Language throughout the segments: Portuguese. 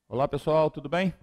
Olá pessoal, tudo bem?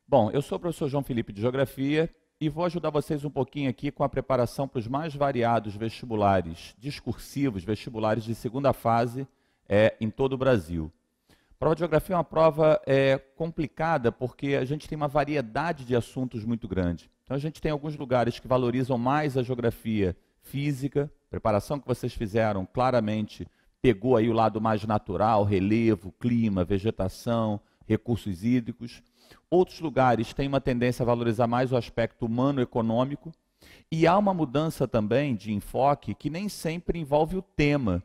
Bom, eu sou o professor João Felipe de Geografia e vou ajudar vocês um pouquinho aqui com a preparação para os mais variados vestibulares discursivos, vestibulares de segunda fase em todo o Brasil. A prova de Geografia é uma prova complicada porque a gente tem uma variedade de assuntos muito grande. Então a gente tem alguns lugares que valorizam mais a geografia física, preparação que vocês fizeram claramente pegou aí o lado mais natural, relevo, clima, vegetação, recursos hídricos. Outros lugares têm uma tendência a valorizar mais o aspecto humano-econômico. E há uma mudança também de enfoque que nem sempre envolve o tema,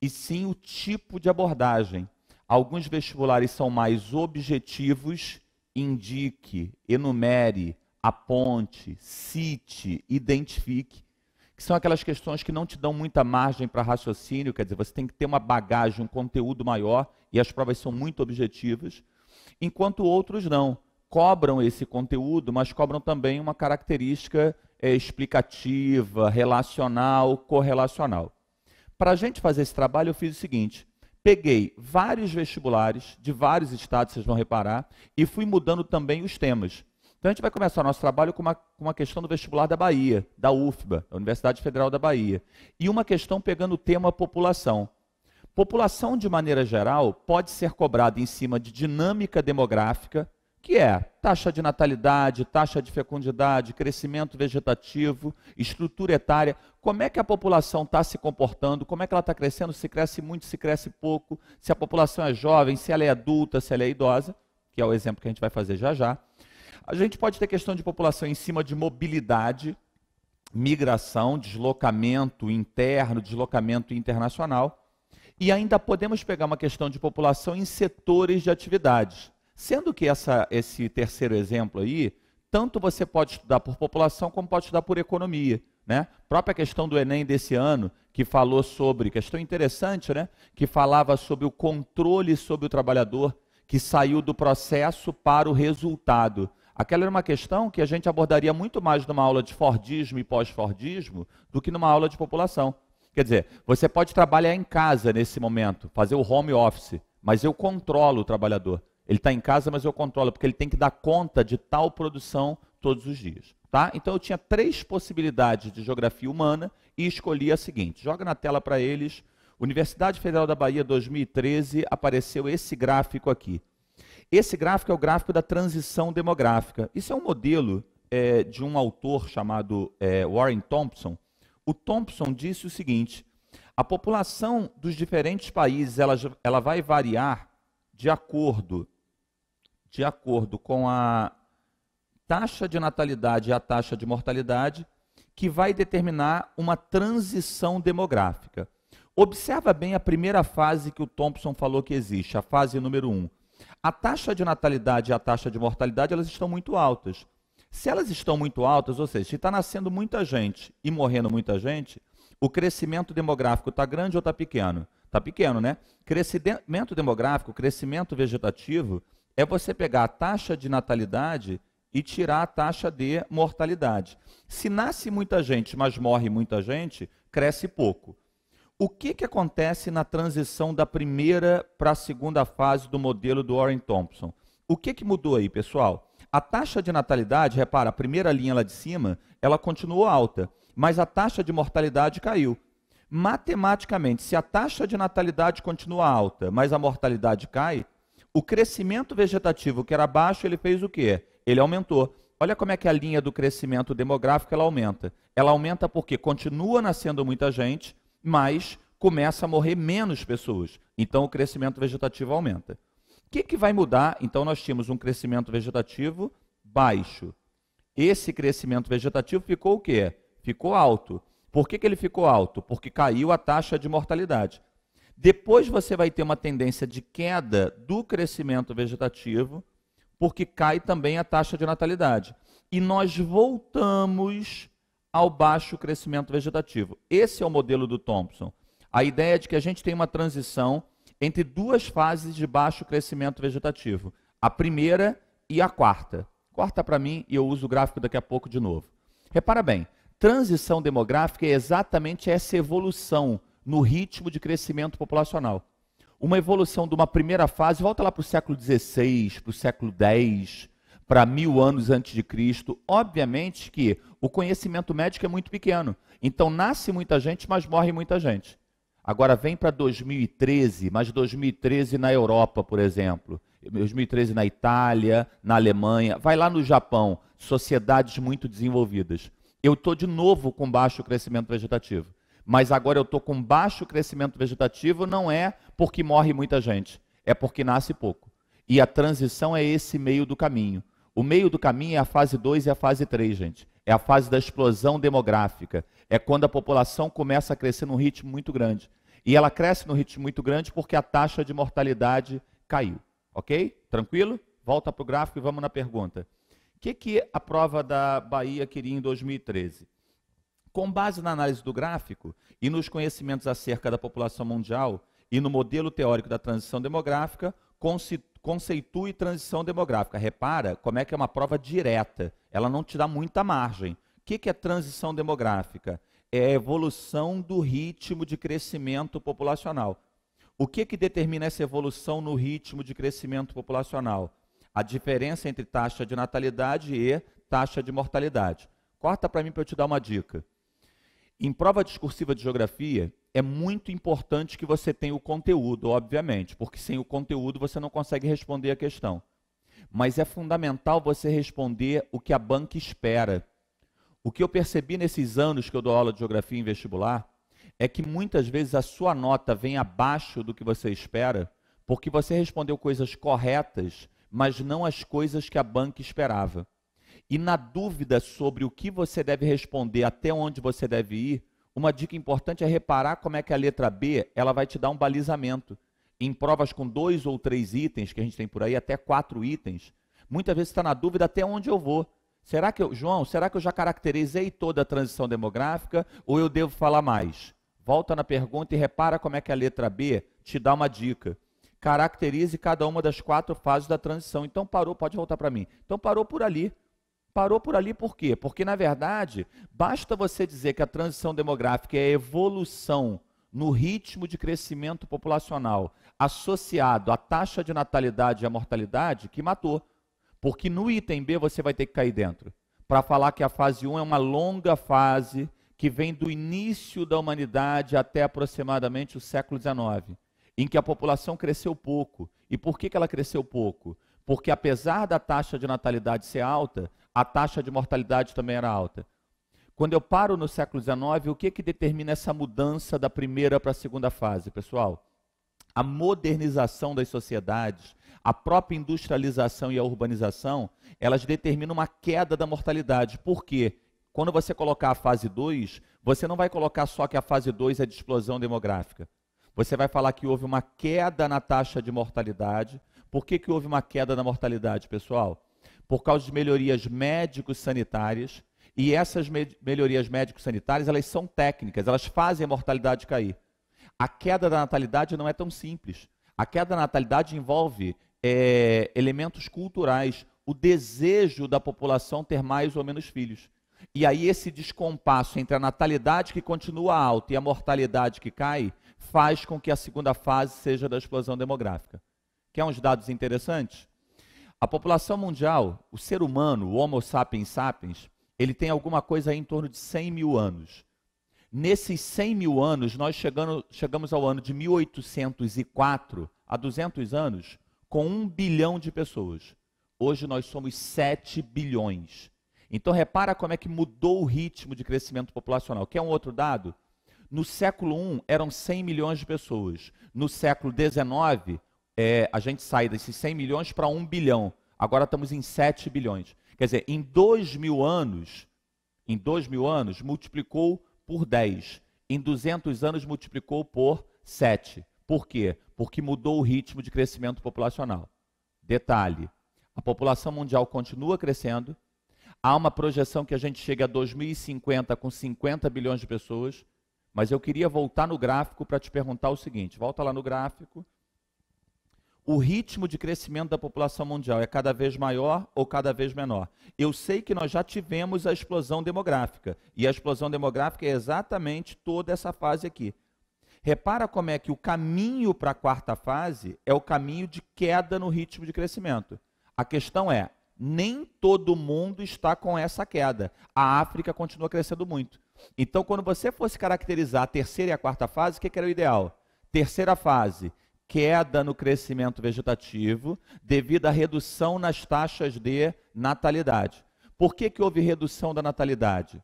e sim o tipo de abordagem. Alguns vestibulares são mais objetivos, indique, enumere, aponte, cite, identifique, que são aquelas questões que não te dão muita margem para raciocínio, quer dizer, você tem que ter uma bagagem, um conteúdo maior, e as provas são muito objetivas, enquanto outros não. Cobram esse conteúdo, mas cobram também uma característica explicativa, relacional, correlacional. Para a gente fazer esse trabalho, eu fiz o seguinte: peguei vários vestibulares de vários estados, vocês vão reparar, e fui mudando também os temas. Então a gente vai começar o nosso trabalho com uma questão do vestibular da Bahia, da UFBA, da Universidade Federal da Bahia, e uma questão pegando o tema população. População, de maneira geral, pode ser cobrada em cima de dinâmica demográfica, que é taxa de natalidade, taxa de fecundidade, crescimento vegetativo, estrutura etária, como é que a população está se comportando, como é que ela está crescendo, se cresce muito, se cresce pouco, se a população é jovem, se ela é adulta, se ela é idosa, que é o exemplo que a gente vai fazer já já. A gente pode ter questão de população em cima de mobilidade, migração, deslocamento interno, deslocamento internacional, e ainda podemos pegar uma questão de população em setores de atividades. Sendo que esse terceiro exemplo aí, tanto você pode estudar por população como pode estudar por economia, né? A própria questão do Enem desse ano, que falou sobre, questão interessante, né? Que falava sobre o controle sobre o trabalhador, que saiu do processo para o resultado. Aquela era uma questão que a gente abordaria muito mais numa aula de Fordismo e pós-Fordismo do que numa aula de população. Quer dizer, você pode trabalhar em casa nesse momento, fazer o home office, mas eu controlo o trabalhador. Ele está em casa, mas eu controlo, porque ele tem que dar conta de tal produção todos os dias. Tá? Então eu tinha 3 possibilidades de geografia humana e escolhi a seguinte. Joga na tela para eles. Universidade Federal da Bahia 2013, apareceu esse gráfico aqui. Esse gráfico é o gráfico da transição demográfica. Isso é um modelo de um autor chamado Warren Thompson. O Thompson disse o seguinte: a população dos diferentes países ela vai variar de acordo com a taxa de natalidade e a taxa de mortalidade, que vai determinar uma transição demográfica. Observa bem a primeira fase que o Thompson falou que existe, a fase número 1. A taxa de natalidade e a taxa de mortalidade, elas estão muito altas. Se elas estão muito altas, ou seja, se está nascendo muita gente e morrendo muita gente, o crescimento demográfico está grande ou está pequeno? Está pequeno, né? Crescimento demográfico, crescimento vegetativo, é você pegar a taxa de natalidade e tirar a taxa de mortalidade. Se nasce muita gente, mas morre muita gente, cresce pouco. O que acontece na transição da primeira para a segunda fase do modelo do Warren Thompson? O que mudou aí, pessoal? A taxa de natalidade, repara, a primeira linha lá de cima, ela continuou alta, mas a taxa de mortalidade caiu. Matematicamente, se a taxa de natalidade continua alta, mas a mortalidade cai, o crescimento vegetativo que era baixo, ele fez o quê? Ele aumentou. Olha como é que a linha do crescimento demográfico ela aumenta. Ela aumenta porque continua nascendo muita gente, mas começa a morrer menos pessoas. Então o crescimento vegetativo aumenta. O que vai mudar? Então nós tínhamos um crescimento vegetativo baixo. Esse crescimento vegetativo ficou o quê? Ficou alto. Por que ele ficou alto? Porque caiu a taxa de mortalidade. Depois você vai ter uma tendência de queda do crescimento vegetativo, porque cai também a taxa de natalidade. E nós voltamos ao baixo crescimento vegetativo. Esse é o modelo do Thompson. A ideia é de que a gente tem uma transição entre 2 fases de baixo crescimento vegetativo. A primeira e a quarta. Corta para mim e eu uso o gráfico daqui a pouco de novo. Repara bem, transição demográfica é exatamente essa evolução no ritmo de crescimento populacional. uma evolução de uma primeira fase, volta lá para o século XVI, para o século X, para 1000 anos antes de Cristo. Obviamente que o conhecimento médico é muito pequeno. Então nasce muita gente, mas morre muita gente. Agora vem para 2013, mas 2013 na Europa, por exemplo. 2013 na Itália, na Alemanha, vai lá no Japão, sociedades muito desenvolvidas. Eu estou de novo com baixo crescimento vegetativo. Mas agora eu estou com baixo crescimento vegetativo não é porque morre muita gente, é porque nasce pouco. E a transição é esse meio do caminho. O meio do caminho é a fase 2 e a fase 3, gente. É a fase da explosão demográfica. É quando a população começa a crescer num ritmo muito grande. E ela cresce num ritmo muito grande porque a taxa de mortalidade caiu. Ok? Tranquilo? Volta para o gráfico e vamos na pergunta. O que a prova da Bahia queria em 2013? Com base na análise do gráfico e nos conhecimentos acerca da população mundial e no modelo teórico da transição demográfica, conceitue transição demográfica. Repara como é que é uma prova direta, ela não te dá muita margem. O que é transição demográfica? É a evolução do ritmo de crescimento populacional. O que determina essa evolução no ritmo de crescimento populacional? A diferença entre taxa de natalidade e taxa de mortalidade. Corta para mim para eu te dar uma dica. Em prova discursiva de geografia, é muito importante que você tenha o conteúdo, obviamente, porque sem o conteúdo você não consegue responder a questão. Mas é fundamental você responder o que a banca espera. O que eu percebi nesses anos que eu dou aula de geografia em vestibular é que muitas vezes a sua nota vem abaixo do que você espera, porque você respondeu coisas corretas, mas não as coisas que a banca esperava. E na dúvida sobre o que você deve responder, até onde você deve ir, uma dica importante é reparar como é que a letra B ela vai te dar um balizamento. Em provas com 2 ou 3 itens, que a gente tem por aí, até 4 itens, muitas vezes você está na dúvida até onde eu vou. João, será que eu já caracterizei toda a transição demográfica ou eu devo falar mais? Volta na pergunta e repara como é que a letra B te dá uma dica. Caracterize cada uma das 4 fases da transição. Então parou, pode voltar para mim. Então parou por ali. Parou por ali por quê? Porque, na verdade, basta você dizer que a transição demográfica é a evolução no ritmo de crescimento populacional associado à taxa de natalidade e à mortalidade que matou. Porque no item B você vai ter que cair dentro. Para falar que a fase 1 é uma longa fase que vem do início da humanidade até aproximadamente o século XIX, em que a população cresceu pouco. E por que ela cresceu pouco? Porque apesar da taxa de natalidade ser alta, a taxa de mortalidade também era alta. Quando eu paro no século XIX, o que determina essa mudança da primeira para a segunda fase, pessoal? A modernização das sociedades, a própria industrialização e a urbanização, elas determinam uma queda da mortalidade. Por quê? Quando você colocar a fase 2, você não vai colocar só que a fase 2 é de explosão demográfica. Você vai falar que houve uma queda na taxa de mortalidade. Por que houve uma queda na mortalidade, pessoal? Por causa de melhorias médico-sanitárias. E essas melhorias médico-sanitárias, elas são técnicas, elas fazem a mortalidade cair. A queda da natalidade não é tão simples. A queda da natalidade envolve elementos culturais, o desejo da população ter mais ou menos filhos. E aí esse descompasso entre a natalidade que continua alta e a mortalidade que cai, faz com que a segunda fase seja da explosão demográfica. Quer uns dados interessantes? A população mundial, o ser humano, o Homo sapiens sapiens, ele tem alguma coisa aí em torno de 100 mil anos. Nesses 100 mil anos, nós chegamos ao ano de 1804, há 200 anos, com 1 bilhão de pessoas. Hoje nós somos 7 bilhões. Então repara como é que mudou o ritmo de crescimento populacional. Quer um outro dado? No século I eram 100 milhões de pessoas. No século XIX, a gente sai desses 100 milhões para 1 bilhão. Agora estamos em 7 bilhões. Quer dizer, em 2000 anos, multiplicou por 10. Em 200 anos, multiplicou por 7. Por quê? Porque mudou o ritmo de crescimento populacional. Detalhe, a população mundial continua crescendo. Há uma projeção que a gente chegue a 2050 com 50 bilhões de pessoas. Mas eu queria voltar no gráfico para te perguntar o seguinte. Volta lá no gráfico. O ritmo de crescimento da população mundial é cada vez maior ou cada vez menor? Eu sei que nós já tivemos a explosão demográfica. E a explosão demográfica é exatamente toda essa fase aqui. Repara como é que o caminho para a quarta fase é o caminho de queda no ritmo de crescimento. A questão é, nem todo mundo está com essa queda. A África continua crescendo muito. Então, quando você fosse caracterizar a terceira e a quarta fase, o que era o ideal? Terceira fase, queda no crescimento vegetativo devido à redução nas taxas de natalidade. Por que houve redução da natalidade?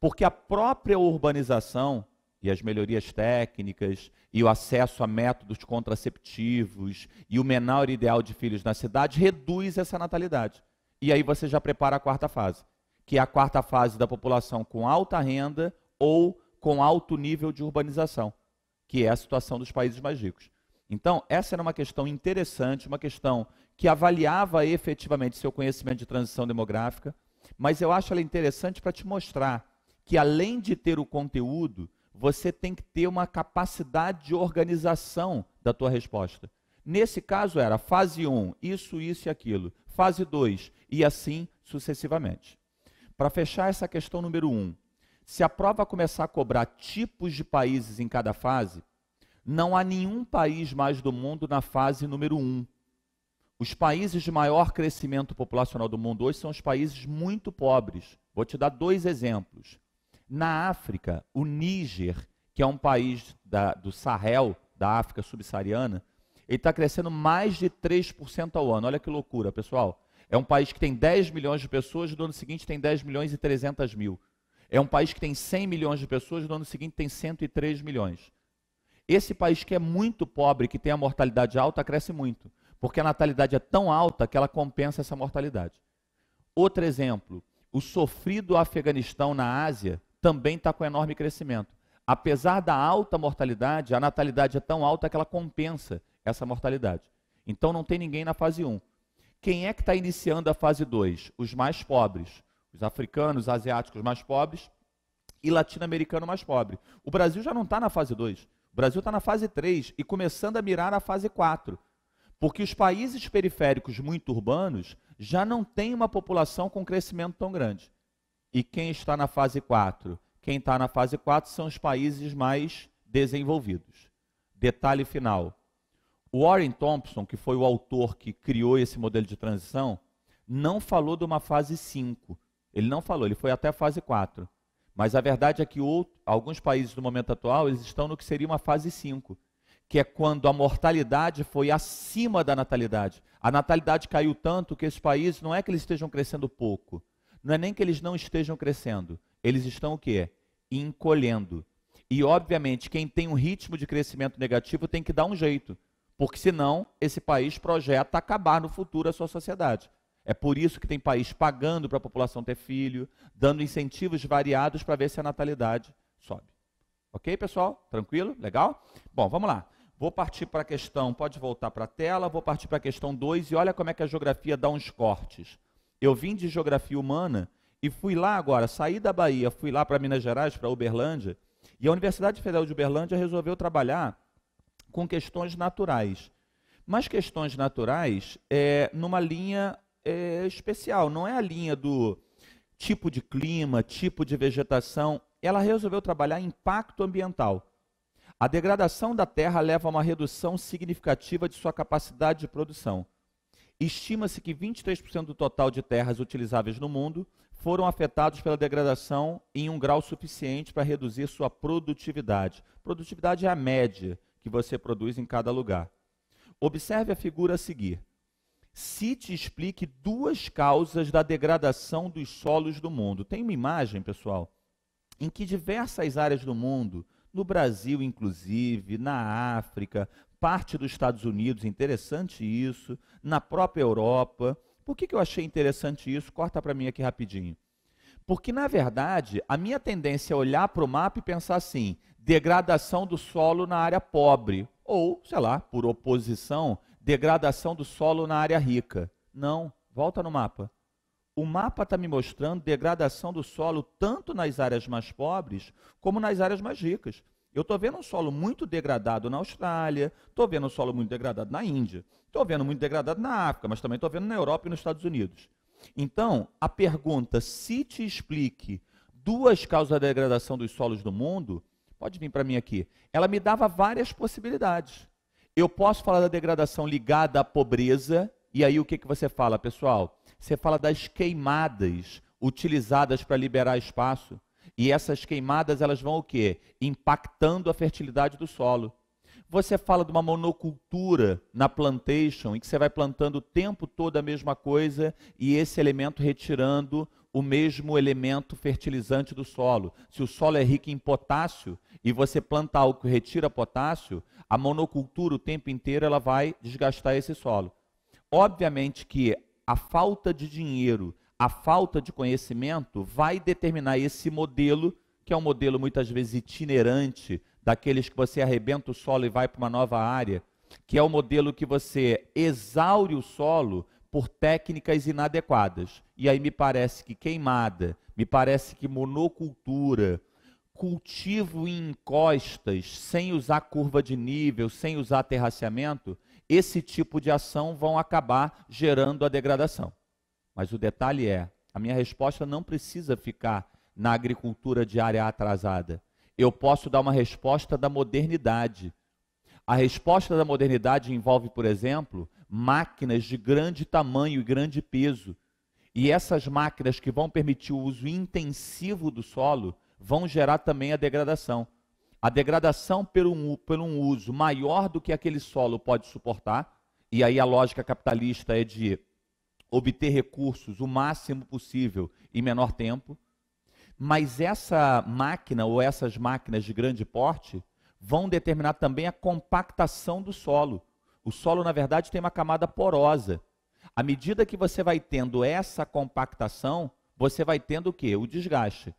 Porque a própria urbanização e as melhorias técnicas e o acesso a métodos contraceptivos e o menor ideal de filhos na cidade reduz essa natalidade. E aí você já prepara a quarta fase, que é a quarta fase da população com alta renda ou com alto nível de urbanização, que é a situação dos países mais ricos. Então, essa era uma questão interessante, uma questão que avaliava efetivamente seu conhecimento de transição demográfica, mas eu acho ela interessante para te mostrar que, além de ter o conteúdo, você tem que ter uma capacidade de organização da tua resposta. Nesse caso era fase 1, isso e aquilo. Fase 2, e assim sucessivamente. Para fechar essa questão número 1, se a prova começar a cobrar tipos de países em cada fase, não há nenhum país mais do mundo na fase número 1. Os países de maior crescimento populacional do mundo hoje são os países muito pobres. Vou te dar 2 exemplos. Na África, o Níger, que é um país do Sahel, da África subsaariana, ele está crescendo mais de 3% ao ano. Olha que loucura, pessoal. É um país que tem 10 milhões de pessoas, no ano seguinte tem 10 milhões e 300 mil. É um país que tem 100 milhões de pessoas, no ano seguinte tem 103 milhões. Esse país que é muito pobre, que tem a mortalidade alta, cresce muito, porque a natalidade é tão alta que ela compensa essa mortalidade. Outro exemplo, o sofrido Afeganistão na Ásia também está com enorme crescimento. Apesar da alta mortalidade, a natalidade é tão alta que ela compensa essa mortalidade. Então não tem ninguém na fase 1. Quem é que está iniciando a fase 2? Os mais pobres, os africanos, os asiáticos mais pobres e latino-americano mais pobre. O Brasil já não está na fase 2. O Brasil está na fase 3 e começando a mirar a fase 4. Porque os países periféricos muito urbanos já não têm uma população com crescimento tão grande. E quem está na fase 4? Quem está na fase 4 são os países mais desenvolvidos. Detalhe final. O Warren Thompson, que foi o autor que criou esse modelo de transição, não falou de uma fase 5. Ele não falou, ele foi até a fase 4. Mas a verdade é que alguns países no momento atual, eles estão no que seria uma fase 5, que é quando a mortalidade foi acima da natalidade. A natalidade caiu tanto que esses países, não é que eles estejam crescendo pouco, não é nem que eles não estejam crescendo, eles estão o quê? Encolhendo. E, obviamente, quem tem um ritmo de crescimento negativo tem que dar um jeito, porque senão esse país projeta acabar no futuro a sua sociedade. É por isso que tem país pagando para a população ter filho, dando incentivos variados para ver se a natalidade sobe. Ok, pessoal? Tranquilo? Legal? Bom, vamos lá. Vou partir para a questão, pode voltar para a tela, vou partir para a questão 2 e olha como é que a geografia dá uns cortes. Eu vim de geografia humana e fui lá agora, saí da Bahia, fui lá para Minas Gerais, para Uberlândia, e a Universidade Federal de Uberlândia resolveu trabalhar com questões naturais. Mas questões naturais numa linha especial, não é a linha do tipo de clima, tipo de vegetação, ela resolveu trabalhar impacto ambiental. A degradação da terra leva a uma redução significativa de sua capacidade de produção. Estima-se que 23% do total de terras utilizáveis no mundo foram afetados pela degradação em um grau suficiente para reduzir sua produtividade. Produtividade é a média que você produz em cada lugar. Observe a figura a seguir. Cite e explique 2 causas da degradação dos solos do mundo. Tem uma imagem, pessoal, em que diversas áreas do mundo, no Brasil inclusive, na África, parte dos Estados Unidos, interessante isso, na própria Europa. Por que eu achei interessante isso? Corta para mim aqui rapidinho. Porque, na verdade, a minha tendência é olhar para o mapa e pensar assim, degradação do solo na área pobre, ou, sei lá, por oposição, degradação do solo na área rica. Não, volta no mapa. O mapa está me mostrando degradação do solo tanto nas áreas mais pobres como nas áreas mais ricas. Eu estou vendo um solo muito degradado na Austrália, estou vendo um solo muito degradado na Índia, estou vendo muito degradado na África, mas também estou vendo na Europa e nos Estados Unidos. Então, a pergunta, cite e explique 2 causas da degradação dos solos do mundo, Pode vir para mim aqui. Ela me dava várias possibilidades. Eu posso falar da degradação ligada à pobreza, e aí o que você fala, pessoal? Você fala das queimadas utilizadas para liberar espaço, e essas queimadas elas vão o quê? Impactando a fertilidade do solo. Você fala de uma monocultura na plantation, em que você vai plantando o tempo todo a mesma coisa e esse elemento retirando o mesmo elemento fertilizante do solo. Se o solo é rico em potássio e você planta algo que retira potássio, a monocultura o tempo inteiro ela vai desgastar esse solo. Obviamente que a falta de dinheiro, a falta de conhecimento vai determinar esse modelo, que é um modelo muitas vezes itinerante, daqueles que você arrebenta o solo e vai para uma nova área, que é o modelo que você exaure o solo por técnicas inadequadas. E aí me parece que queimada, me parece que monocultura, cultivo em encostas, sem usar curva de nível, sem usar terraceamento, esse tipo de ação vão acabar gerando a degradação. Mas o detalhe é, a minha resposta não precisa ficar na agricultura de área atrasada. Eu posso dar uma resposta da modernidade. A resposta da modernidade envolve, por exemplo, máquinas de grande tamanho e grande peso. E essas máquinas que vão permitir o uso intensivo do solo vão gerar também a degradação. A degradação por um uso maior do que aquele solo pode suportar, e aí a lógica capitalista é de obter recursos o máximo possível em menor tempo. Mas essa máquina ou essas máquinas de grande porte vão determinar também a compactação do solo. O solo, na verdade, tem uma camada porosa. À medida que você vai tendo essa compactação, você vai tendo o quê? O desgaste.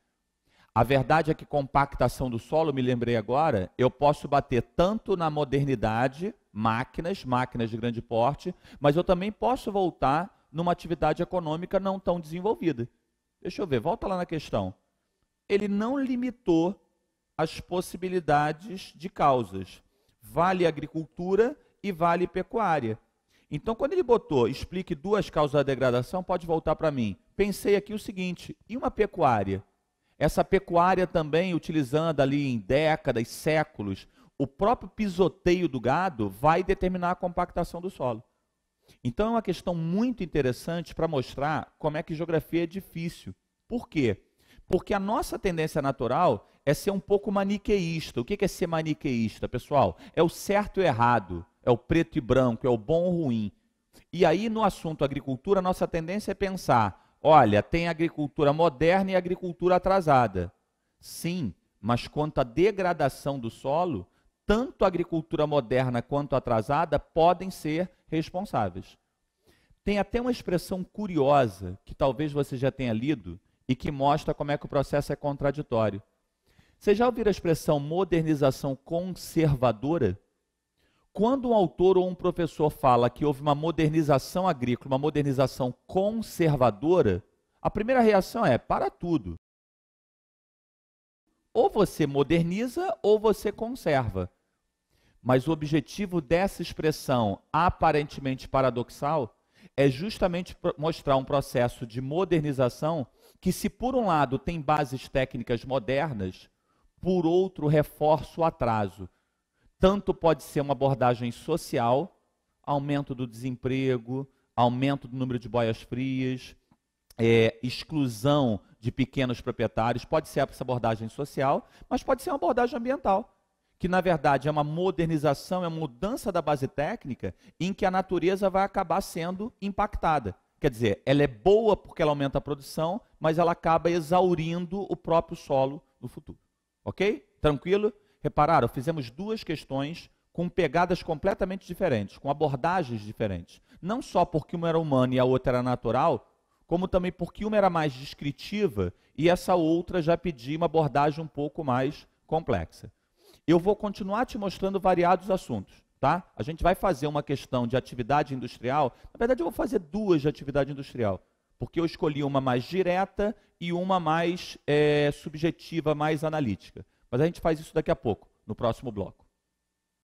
A verdade é que compactação do solo, me lembrei agora, eu posso bater tanto na modernidade, máquinas de grande porte, mas eu também posso voltar numa atividade econômica não tão desenvolvida. Deixa eu ver, volta lá na questão. Ele não limitou as possibilidades de causas. Vale agricultura e vale pecuária. Então, quando ele botou, explique duas causas da degradação, pode voltar para mim. Pensei aqui o seguinte, e uma pecuária? Essa pecuária também, utilizando ali em décadas, séculos, o próprio pisoteio do gado vai determinar a compactação do solo. Então, é uma questão muito interessante para mostrar como é que geografia é difícil. Por quê? Porque a nossa tendência natural é ser um pouco maniqueísta. O que é ser maniqueísta, pessoal? É o certo e o errado, é o preto e branco, é o bom ou ruim. E aí, no assunto agricultura, a nossa tendência é pensar, olha, tem agricultura moderna e agricultura atrasada. Sim, mas quanto à degradação do solo, tanto a agricultura moderna quanto a atrasada podem ser responsáveis. Tem até uma expressão curiosa, que talvez você já tenha lido, e que mostra como é que o processo é contraditório. Vocês já ouviram a expressão modernização conservadora? Quando um autor ou um professor fala que houve uma modernização agrícola, uma modernização conservadora, a primeira reação é, para tudo. Ou você moderniza ou você conserva. Mas o objetivo dessa expressão aparentemente paradoxal é justamente mostrar um processo de modernização que, se por um lado tem bases técnicas modernas, por outro reforça o atraso. Tanto pode ser uma abordagem social, aumento do desemprego, aumento do número de boias frias, exclusão de pequenos proprietários, pode ser essa abordagem social, mas pode ser uma abordagem ambiental, que na verdade é uma modernização, é uma mudança da base técnica em que a natureza vai acabar sendo impactada. Quer dizer, ela é boa porque ela aumenta a produção, mas ela acaba exaurindo o próprio solo no futuro. Ok? Tranquilo? Repararam? Fizemos duas questões com pegadas completamente diferentes, com abordagens diferentes. Não só porque uma era humana e a outra era natural, como também porque uma era mais descritiva e essa outra já pedia uma abordagem um pouco mais complexa. Eu vou continuar te mostrando variados assuntos. Tá? A gente vai fazer uma questão de atividade industrial. Na verdade, eu vou fazer duas de atividade industrial, porque eu escolhi uma mais direta e uma mais subjetiva, mais analítica. Mas a gente faz isso daqui a pouco, no próximo bloco.